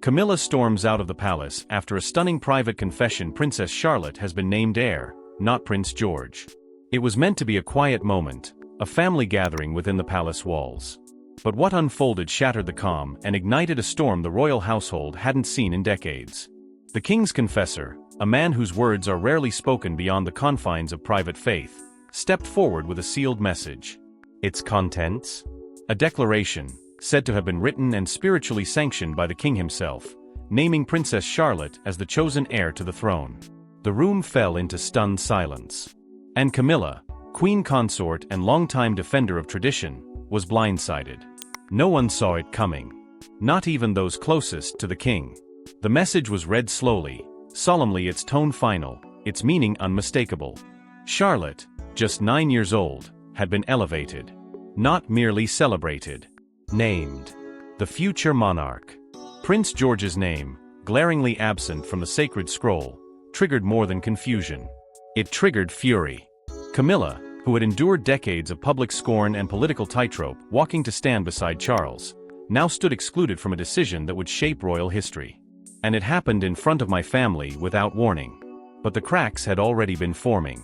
Camilla storms out of the palace after a stunning private confession. Princess Charlotte has been named heir, not Prince George. It was meant to be a quiet moment, a family gathering within the palace walls. But what unfolded shattered the calm and ignited a storm the royal household hadn't seen in decades. The king's confessor, a man whose words are rarely spoken beyond the confines of private faith, stepped forward with a sealed message. Its contents? A declaration, said to have been written and spiritually sanctioned by the king himself, naming Princess Charlotte as the chosen heir to the throne. The room fell into stunned silence. And Camilla, Queen Consort and longtime defender of tradition, was blindsided. No one saw it coming. Not even those closest to the king. The message was read slowly, solemnly, its tone final, its meaning unmistakable. Charlotte, just 9 years old, had been elevated. Not merely celebrated. Named. The future monarch. Prince George's name, glaringly absent from the sacred scroll, triggered more than confusion. It triggered fury. Camilla, who had endured decades of public scorn and political tightrope walking to stand beside Charles, now stood excluded from a decision that would shape royal history. And it happened in front of my family without warning. But the cracks had already been forming.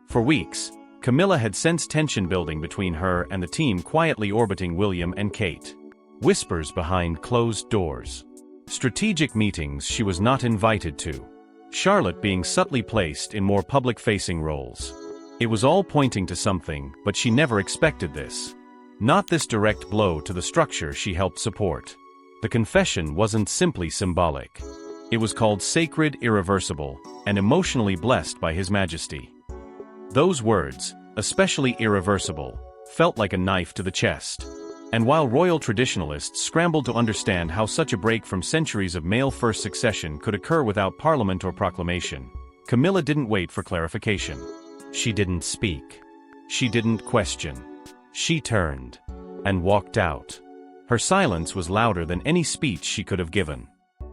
For weeks, Camilla had sensed tension building between her and the team quietly orbiting William and Kate. Whispers behind closed doors. Strategic meetings she was not invited to. Charlotte being subtly placed in more public-facing roles. It was all pointing to something, but she never expected this. Not this direct blow to the structure she helped support. The confession wasn't simply symbolic. It was called sacred, irreversible, and emotionally blessed by His Majesty. Those words, especially irreversible, felt like a knife to the chest. And while royal traditionalists scrambled to understand how such a break from centuries of male-first succession could occur without parliament or proclamation, Camilla didn't wait for clarification. She didn't speak. She didn't question. She turned and walked out. Her silence was louder than any speech she could have given.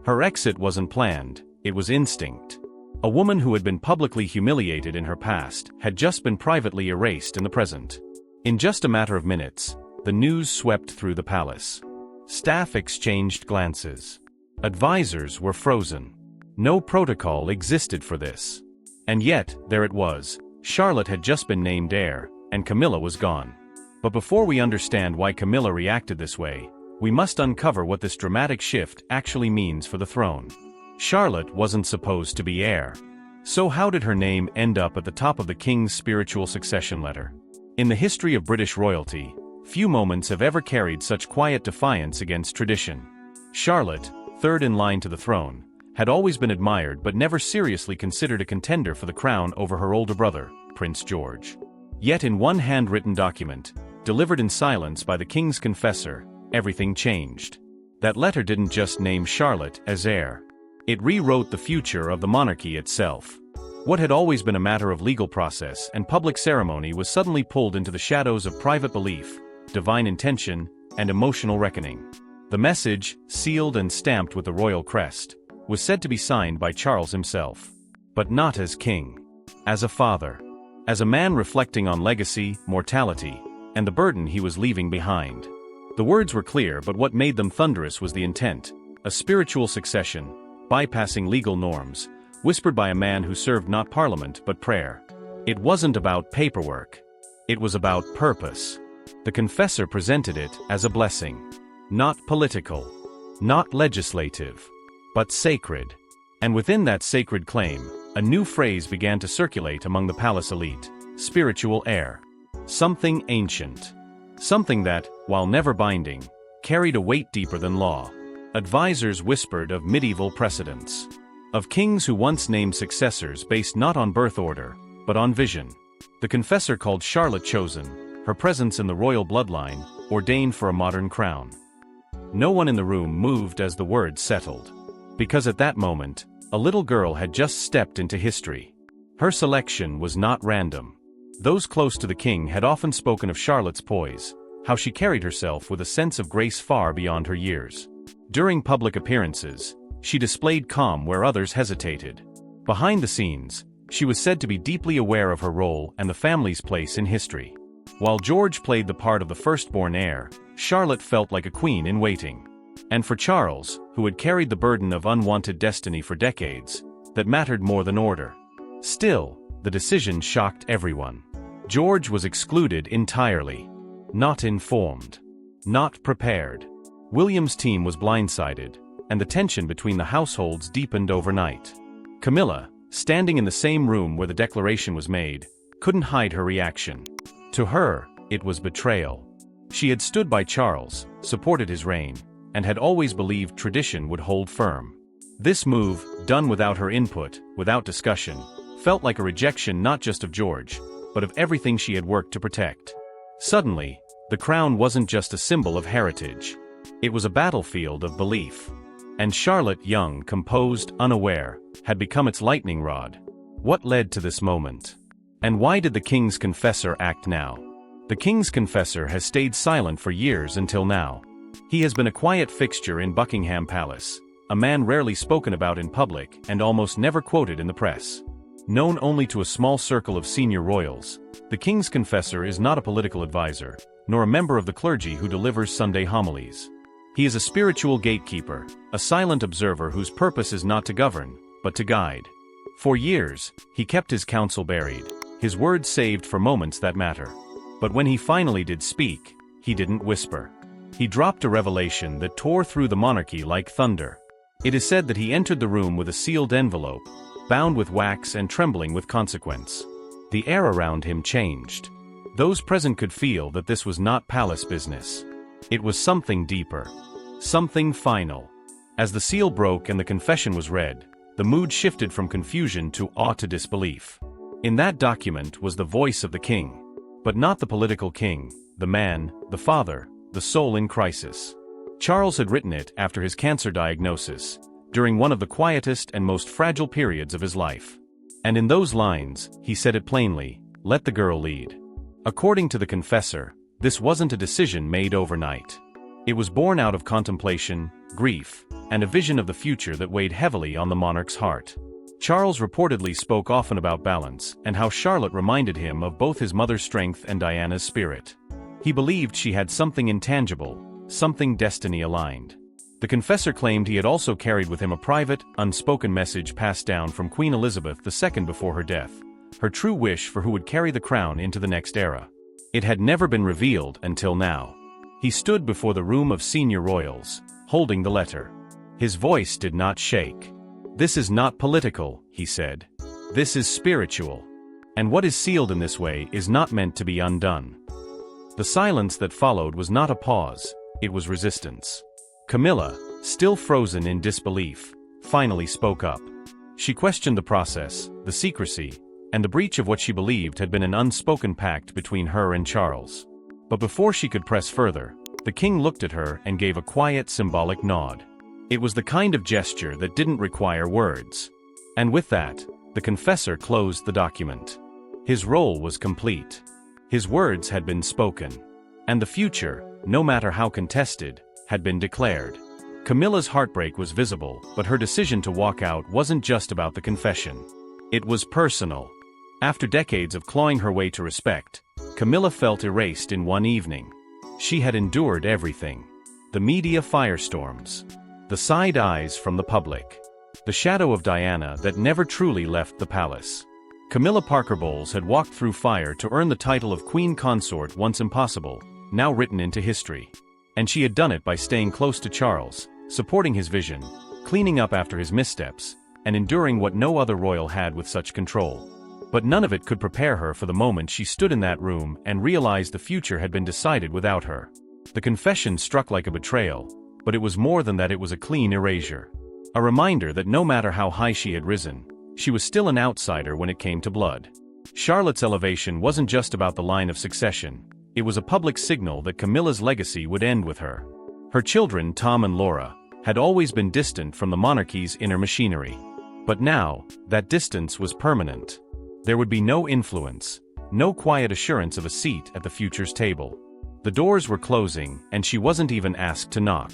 Her exit wasn't planned, it was instinct. A woman who had been publicly humiliated in her past had just been privately erased in the present. In just a matter of minutes, the news swept through the palace. Staff exchanged glances. Advisors were frozen. No protocol existed for this. And yet, there it was. Charlotte had just been named heir, and Camilla was gone. But before we understand why Camilla reacted this way, we must uncover what this dramatic shift actually means for the throne. Charlotte wasn't supposed to be heir. So how did her name end up at the top of the king's spiritual succession letter? In the history of British royalty, few moments have ever carried such quiet defiance against tradition. Charlotte, third in line to the throne, had always been admired but never seriously considered a contender for the crown over her older brother, Prince George. Yet in one handwritten document, delivered in silence by the king's confessor, everything changed. That letter didn't just name Charlotte as heir. It rewrote the future of the monarchy itself. What had always been a matter of legal process and public ceremony was suddenly pulled into the shadows of private belief, divine intention, and emotional reckoning. The message, sealed and stamped with the royal crest, was said to be signed by Charles himself. But not as king. As a father. As a man reflecting on legacy, mortality, and the burden he was leaving behind. The words were clear, but what made them thunderous was the intent. A spiritual succession, bypassing legal norms, whispered by a man who served not parliament but prayer. It wasn't about paperwork. It was about purpose. The confessor presented it as a blessing. Not political. Not legislative. But sacred. And within that sacred claim, a new phrase began to circulate among the palace elite. Spiritual heir. Something ancient. Something that, while never binding, carried a weight deeper than law. Advisors whispered of medieval precedents. Of kings who once named successors based not on birth order, but on vision. The confessor called Charlotte chosen, her presence in the royal bloodline, ordained for a modern crown. No one in the room moved as the words settled. Because at that moment, a little girl had just stepped into history. Her selection was not random. Those close to the king had often spoken of Charlotte's poise, how she carried herself with a sense of grace far beyond her years. During public appearances, she displayed calm where others hesitated. Behind the scenes, she was said to be deeply aware of her role and the family's place in history. While George played the part of the firstborn heir, Charlotte felt like a queen in waiting. And for Charles, who had carried the burden of unwanted destiny for decades, that mattered more than order. Still, the decision shocked everyone. George was excluded entirely. Not informed. Not prepared. William's team was blindsided, and the tension between the households deepened overnight. Camilla, standing in the same room where the declaration was made, couldn't hide her reaction. To her, it was betrayal. She had stood by Charles, supported his reign, and had always believed tradition would hold firm. This move, done without her input, without discussion, felt like a rejection not just of George, but of everything she had worked to protect. Suddenly, the crown wasn't just a symbol of heritage. It was a battlefield of belief. And Charlotte, young, composed, unaware, had become its lightning rod. What led to this moment? And why did the king's confessor act now? The king's confessor has stayed silent for years until now. He has been a quiet fixture in Buckingham Palace, a man rarely spoken about in public and almost never quoted in the press. Known only to a small circle of senior royals, the king's confessor is not a political advisor, nor a member of the clergy who delivers Sunday homilies. He is a spiritual gatekeeper, a silent observer whose purpose is not to govern, but to guide. For years, he kept his counsel buried, his words saved for moments that matter. But when he finally did speak, he didn't whisper. He dropped a revelation that tore through the monarchy like thunder. It is said that he entered the room with a sealed envelope, bound with wax and trembling with consequence. The air around him changed. Those present could feel that this was not palace business. It was something deeper. Something final. As the seal broke and the confession was read, the mood shifted from confusion to awe to disbelief. In that document was the voice of the king. But not the political king, the man, the father, the soul in crisis. Charles had written it after his cancer diagnosis, during one of the quietest and most fragile periods of his life. And in those lines, he said it plainly, "Let the girl lead." According to the confessor, this wasn't a decision made overnight. It was born out of contemplation, grief, and a vision of the future that weighed heavily on the monarch's heart. Charles reportedly spoke often about balance and how Charlotte reminded him of both his mother's strength and Diana's spirit. He believed she had something intangible, something destiny-aligned. The confessor claimed he had also carried with him a private, unspoken message passed down from Queen Elizabeth II before her death, her true wish for who would carry the crown into the next era. It had never been revealed until now. He stood before the room of senior royals, holding the letter. His voice did not shake. "This is not political," he said. "This is spiritual. And what is sealed in this way is not meant to be undone." The silence that followed was not a pause, it was resistance. Camilla, still frozen in disbelief, finally spoke up. She questioned the process, the secrecy, and the breach of what she believed had been an unspoken pact between her and Charles. But before she could press further, the king looked at her and gave a quiet, symbolic nod. It was the kind of gesture that didn't require words. And with that, the confessor closed the document. His role was complete. His words had been spoken. And the future, no matter how contested, had been declared. Camilla's heartbreak was visible, but her decision to walk out wasn't just about the confession. It was personal. After decades of clawing her way to respect, Camilla felt erased in one evening. She had endured everything. The media firestorms. The side eyes from the public. The shadow of Diana that never truly left the palace. Camilla Parker Bowles had walked through fire to earn the title of Queen Consort, once impossible, now written into history. And she had done it by staying close to Charles, supporting his vision, cleaning up after his missteps, and enduring what no other royal had with such control. But none of it could prepare her for the moment she stood in that room and realized the future had been decided without her. The confession struck like a betrayal, but it was more than that. It was a clean erasure. A reminder that no matter how high she had risen, she was still an outsider when it came to blood. Charlotte's elevation wasn't just about the line of succession, it was a public signal that Camilla's legacy would end with her. Her children, Tom and Laura, had always been distant from the monarchy's inner machinery. But now, that distance was permanent. There would be no influence, no quiet assurance of a seat at the future's table. The doors were closing, and she wasn't even asked to knock.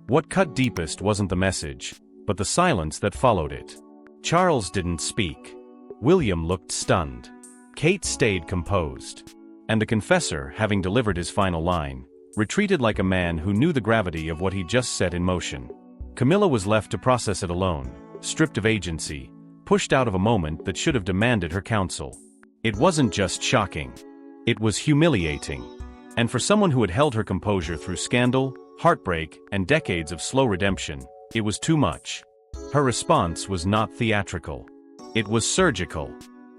What cut deepest wasn't the message, but the silence that followed it. Charles didn't speak. William looked stunned. Kate stayed composed. And the confessor, having delivered his final line, retreated like a man who knew the gravity of what he'd just set in motion. Camilla was left to process it alone, stripped of agency, pushed out of a moment that should have demanded her counsel. It wasn't just shocking. It was humiliating. And for someone who had held her composure through scandal, heartbreak, and decades of slow redemption, it was too much. Her response was not theatrical. It was surgical.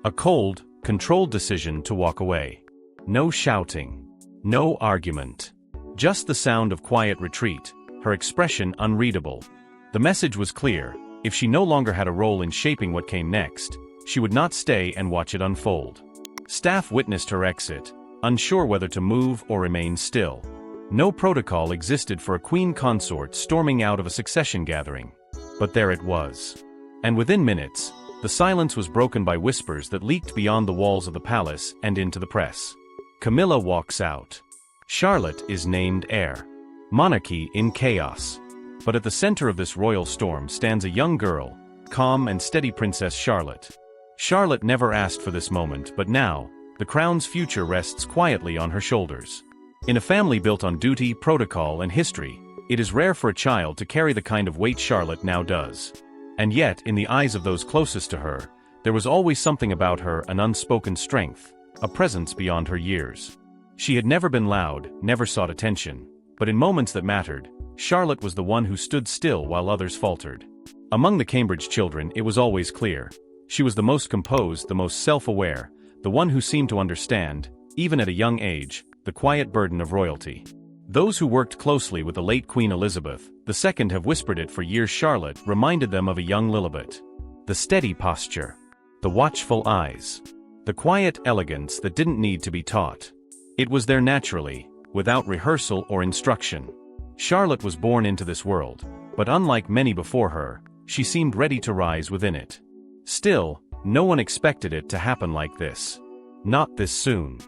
A cold, controlled decision to walk away. No shouting. No argument. Just the sound of quiet retreat, her expression unreadable. The message was clear: if she no longer had a role in shaping what came next, she would not stay and watch it unfold. Staff witnessed her exit, unsure whether to move or remain still. No protocol existed for a queen consort storming out of a succession gathering. But there it was. And within minutes, the silence was broken by whispers that leaked beyond the walls of the palace and into the press. Camilla walks out. Charlotte is named heir. Monarchy in chaos. But at the center of this royal storm stands a young girl, calm and steady Princess Charlotte. Charlotte never asked for this moment, but now, the crown's future rests quietly on her shoulders. In a family built on duty, protocol, and history, it is rare for a child to carry the kind of weight Charlotte now does. And yet, in the eyes of those closest to her, there was always something about her, an unspoken strength, a presence beyond her years. She had never been loud, never sought attention, but in moments that mattered, Charlotte was the one who stood still while others faltered. Among the Cambridge children, it was always clear. She was the most composed, the most self-aware, the one who seemed to understand, even at a young age, the quiet burden of royalty. Those who worked closely with the late Queen Elizabeth II have whispered it for years. Charlotte reminded them of a young Lilibet. The steady posture. The watchful eyes. The quiet elegance that didn't need to be taught. It was there naturally, without rehearsal or instruction. Charlotte was born into this world, but unlike many before her, she seemed ready to rise within it. Still, no one expected it to happen like this. Not this soon.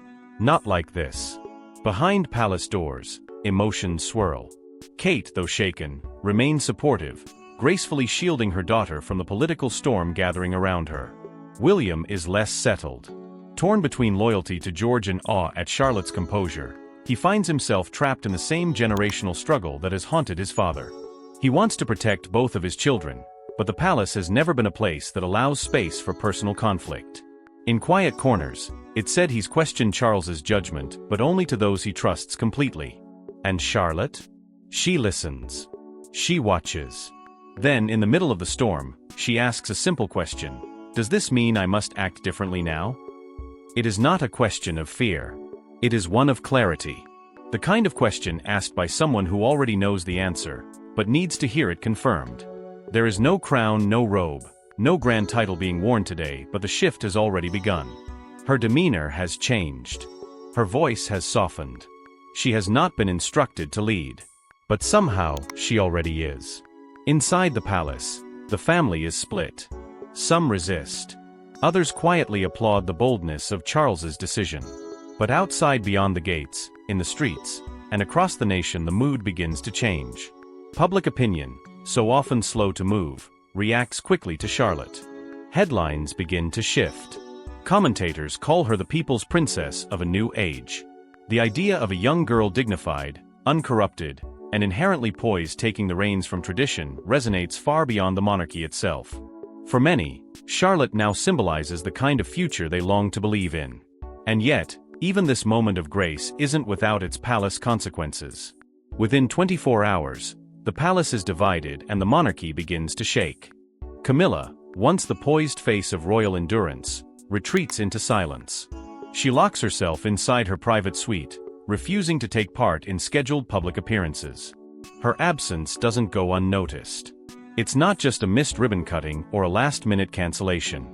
Not like this. Behind palace doors, emotions swirl. Kate, though shaken, remained supportive, gracefully shielding her daughter from the political storm gathering around her. William is less settled. Torn between loyalty to George and awe at Charlotte's composure, he finds himself trapped in the same generational struggle that has haunted his father. He wants to protect both of his children, but the palace has never been a place that allows space for personal conflict. In quiet corners, it's said he's questioned Charles's judgment, but only to those he trusts completely. And Charlotte? She listens. She watches. Then, in the middle of the storm, she asks a simple question. Does this mean I must act differently now? It is not a question of fear. It is one of clarity. The kind of question asked by someone who already knows the answer, but needs to hear it confirmed. There is no crown, no robe, no grand title being worn today, but the shift has already begun. Her demeanor has changed. Her voice has softened. She has not been instructed to lead. But somehow, she already is. Inside the palace, the family is split. Some resist. Others quietly applaud the boldness of Charles's decision. But outside, beyond the gates, in the streets, and across the nation, the mood begins to change. Public opinion, so often slow to move, reacts quickly to Charlotte. Headlines begin to shift. Commentators call her the people's princess of a new age. The idea of a young girl dignified, uncorrupted, and inherently poised taking the reins from tradition resonates far beyond the monarchy itself. For many, Charlotte now symbolizes the kind of future they long to believe in. And yet, even this moment of grace isn't without its palace consequences. Within 24 hours, the palace is divided and the monarchy begins to shake. Camilla, once the poised face of royal endurance, retreats into silence. She locks herself inside her private suite, refusing to take part in scheduled public appearances. Her absence doesn't go unnoticed. It's not just a missed ribbon cutting or a last-minute cancellation.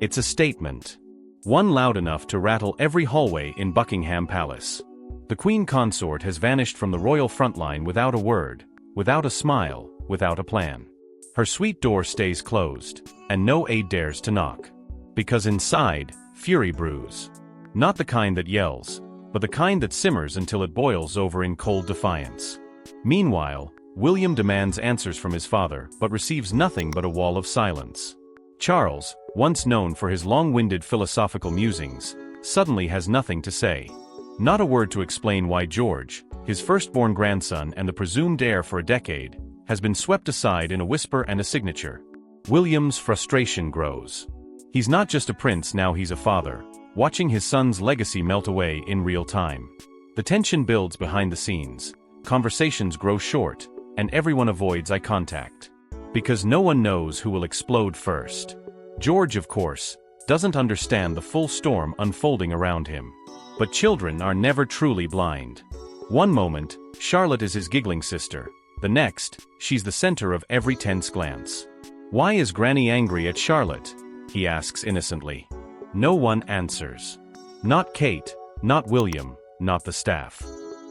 It's a statement. One loud enough to rattle every hallway in Buckingham Palace. The Queen Consort has vanished from the royal frontline without a word, without a smile, without a plan. Her suite door stays closed, and no aide dares to knock. Because inside, fury brews. Not the kind that yells, but the kind that simmers until it boils over in cold defiance. Meanwhile, William demands answers from his father, but receives nothing but a wall of silence. Charles, once known for his long-winded philosophical musings, suddenly has nothing to say. Not a word to explain why George, his firstborn grandson and the presumed heir for a decade, has been swept aside in a whisper and a signature. William's frustration grows. He's not just a prince, now he's a father, watching his son's legacy melt away in real time. The tension builds behind the scenes, conversations grow short, and everyone avoids eye contact. Because no one knows who will explode first. George, of course, doesn't understand the full storm unfolding around him. But children are never truly blind. One moment, Charlotte is his giggling sister. The next, she's the center of every tense glance. "Why is Granny angry at Charlotte?" he asks innocently. No one answers. Not Kate, not William, not the staff.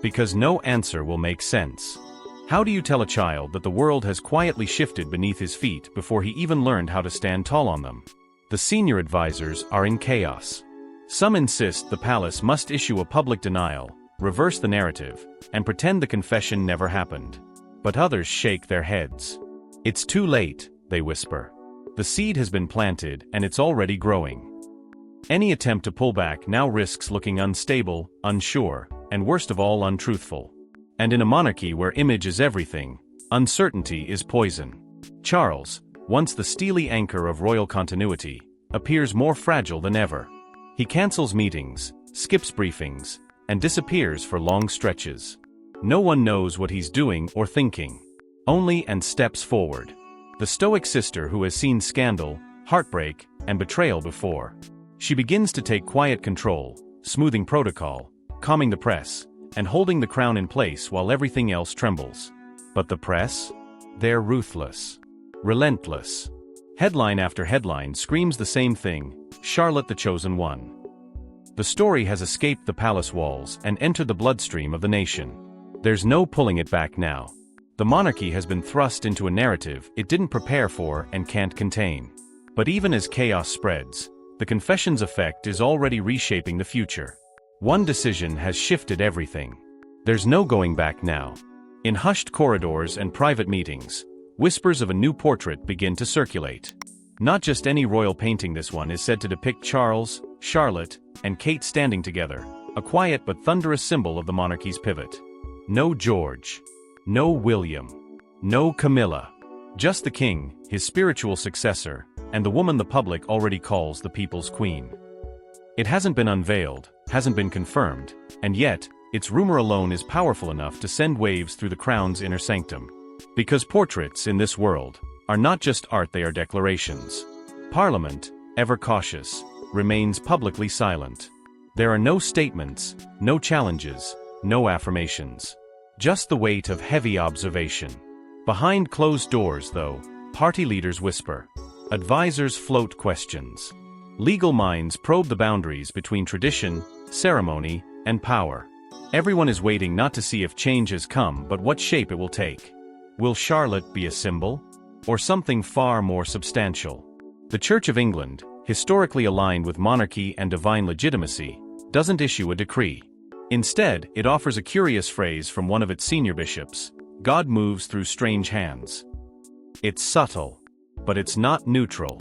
Because no answer will make sense. How do you tell a child that the world has quietly shifted beneath his feet before he even learned how to stand tall on them? The senior advisors are in chaos. Some insist the palace must issue a public denial, reverse the narrative, and pretend the confession never happened. But others shake their heads. "It's too late," they whisper. "The seed has been planted and it's already growing." Any attempt to pull back now risks looking unstable, unsure, and worst of all untruthful. And in a monarchy where image is everything, uncertainty is poison. Charles, once the steely anchor of royal continuity, appears more fragile than ever. He cancels meetings, skips briefings, and disappears for long stretches. No one knows what he's doing or thinking. Only and steps forward. The stoic sister who has seen scandal, heartbreak, and betrayal before. She begins to take quiet control, smoothing protocol, calming the press, and holding the crown in place while everything else trembles. But the press? They're ruthless. Relentless. Headline after headline screams the same thing: Charlotte the Chosen One. The story has escaped the palace walls and entered the bloodstream of the nation. There's no pulling it back now. The monarchy has been thrust into a narrative it didn't prepare for and can't contain. But even as chaos spreads, the confession's effect is already reshaping the future. One decision has shifted everything. There's no going back now. In hushed corridors and private meetings, whispers of a new portrait begin to circulate. Not just any royal painting, this one is said to depict Charles, Charlotte, and Kate standing together, a quiet but thunderous symbol of the monarchy's pivot. No George. No William. No Camilla. Just the king, his spiritual successor, and the woman the public already calls the people's queen. It hasn't been unveiled, hasn't been confirmed, and yet, its rumor alone is powerful enough to send waves through the crown's inner sanctum. Because portraits in this world are not just art, they are declarations. Parliament, ever cautious, remains publicly silent. There are no statements, no challenges, no affirmations. Just the weight of heavy observation. Behind closed doors, though, party leaders whisper. Advisors float questions. Legal minds probe the boundaries between tradition, ceremony, and power. Everyone is waiting not to see if change has come, but what shape it will take. Will Charlotte be a symbol? Or something far more substantial? The Church of England, historically aligned with monarchy and divine legitimacy, doesn't issue a decree. Instead, it offers a curious phrase from one of its senior bishops: God moves through strange hands. It's subtle, but it's not neutral.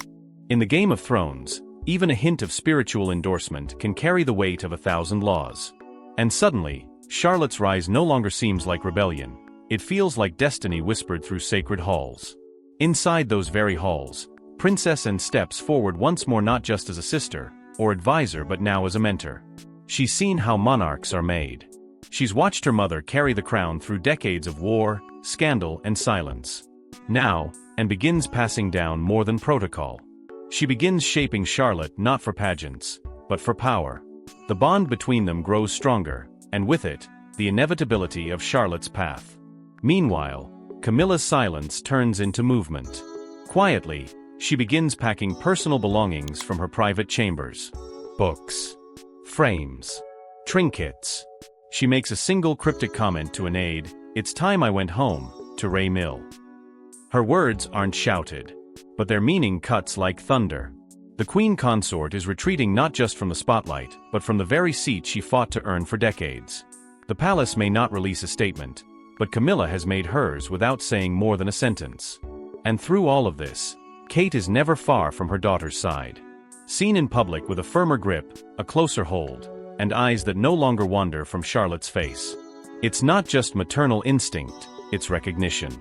In the Game of Thrones, even a hint of spiritual endorsement can carry the weight of 1,000 laws. And suddenly, Charlotte's rise no longer seems like rebellion. It feels like destiny whispered through sacred halls. Inside those very halls, Princess Anne steps forward once more, not just as a sister or advisor, but now as a mentor. She's seen how monarchs are made. She's watched her mother carry the crown through decades of war, scandal, and silence. Now, Anne begins passing down more than protocol. She begins shaping Charlotte not for pageants, but for power. The bond between them grows stronger, and with it, the inevitability of Charlotte's path. Meanwhile, Camilla's silence turns into movement. Quietly, she begins packing personal belongings from her private chambers. Books. Frames. Trinkets. She makes a single cryptic comment to an aide: "It's time I went home," to Ray Mill. Her words aren't shouted, but their meaning cuts like thunder. The Queen Consort is retreating not just from the spotlight, but from the very seat she fought to earn for decades. The palace may not release a statement, but Camilla has made hers without saying more than a sentence. And through all of this, Kate is never far from her daughter's side. Seen in public with a firmer grip, a closer hold, and eyes that no longer wander from Charlotte's face. It's not just maternal instinct, it's recognition.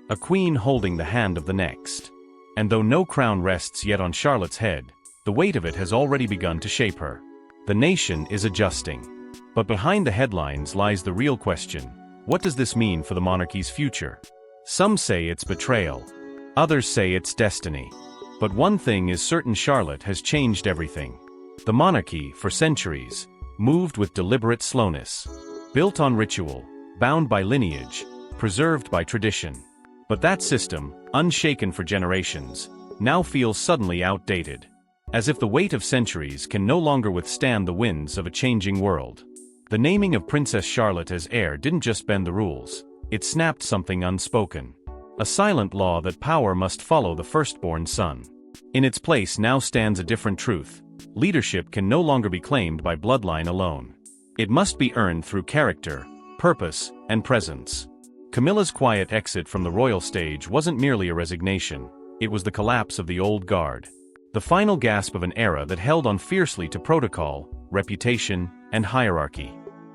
A queen holding the hand of the next. And though no crown rests yet on Charlotte's head, the weight of it has already begun to shape her. The nation is adjusting. But behind the headlines lies the real question: what does this mean for the monarchy's future? Some say it's betrayal. Others say it's destiny. But one thing is certain: Charlotte has changed everything. The monarchy, for centuries, moved with deliberate slowness. Built on ritual, bound by lineage, preserved by tradition. But that system, unshaken for generations, now feels suddenly outdated. As if the weight of centuries can no longer withstand the winds of a changing world. The naming of Princess Charlotte as heir didn't just bend the rules, it snapped something unspoken. A silent law that power must follow the firstborn son. In its place now stands a different truth. Leadership can no longer be claimed by bloodline alone. It must be earned through character, purpose, and presence. Camilla's quiet exit from the royal stage wasn't merely a resignation, it was the collapse of the old guard. The final gasp of an era that held on fiercely to protocol, reputation, and hierarchy.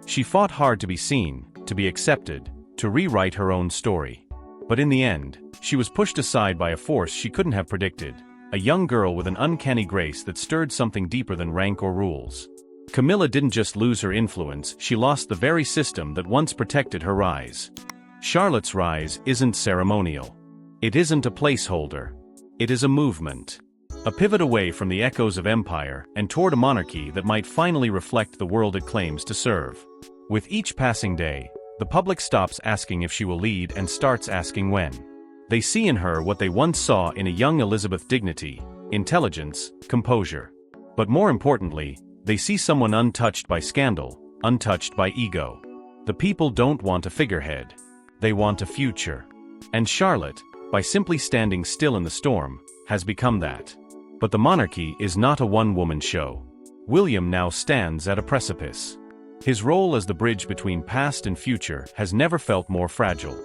She fought hard to be seen, to be accepted, to rewrite her own story. But in the end, she was pushed aside by a force she couldn't have predicted, a young girl with an uncanny grace that stirred something deeper than rank or rules. Camilla didn't just lose her influence, she lost the very system that once protected her rise. Charlotte's rise isn't ceremonial. It isn't a placeholder. It is a movement. A pivot away from the echoes of empire and toward a monarchy that might finally reflect the world it claims to serve. With each passing day, the public stops asking if she will lead and starts asking when. They see in her what they once saw in a young Elizabeth: dignity, intelligence, composure. But more importantly, they see someone untouched by scandal, untouched by ego. The people don't want a figurehead. They want a future. And Charlotte, by simply standing still in the storm, has become that. But the monarchy is not a one-woman show. William now stands at a precipice. His role as the bridge between past and future has never felt more fragile.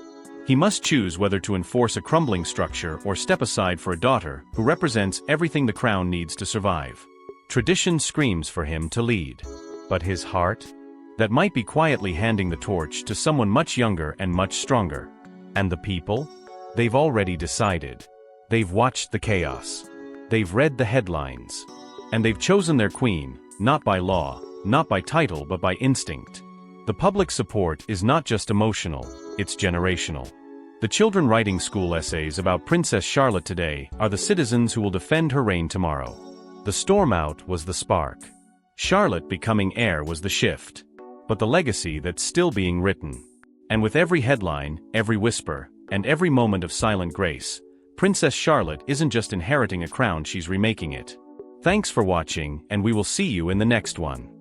He must choose whether to enforce a crumbling structure or step aside for a daughter who represents everything the crown needs to survive. Tradition screams for him to lead. But his heart? That might be quietly handing the torch to someone much younger and much stronger. And the people? They've already decided. They've watched the chaos. They've read the headlines. And they've chosen their queen, not by law, not by title, but by instinct. The public support is not just emotional, it's generational. The children writing school essays about Princess Charlotte today are the citizens who will defend her reign tomorrow. The storm out was the spark. Charlotte becoming heir was the shift. But the legacy that's still being written. And with every headline, every whisper, and every moment of silent grace, Princess Charlotte isn't just inheriting a crown, she's remaking it. Thanks for watching, and we will see you in the next one.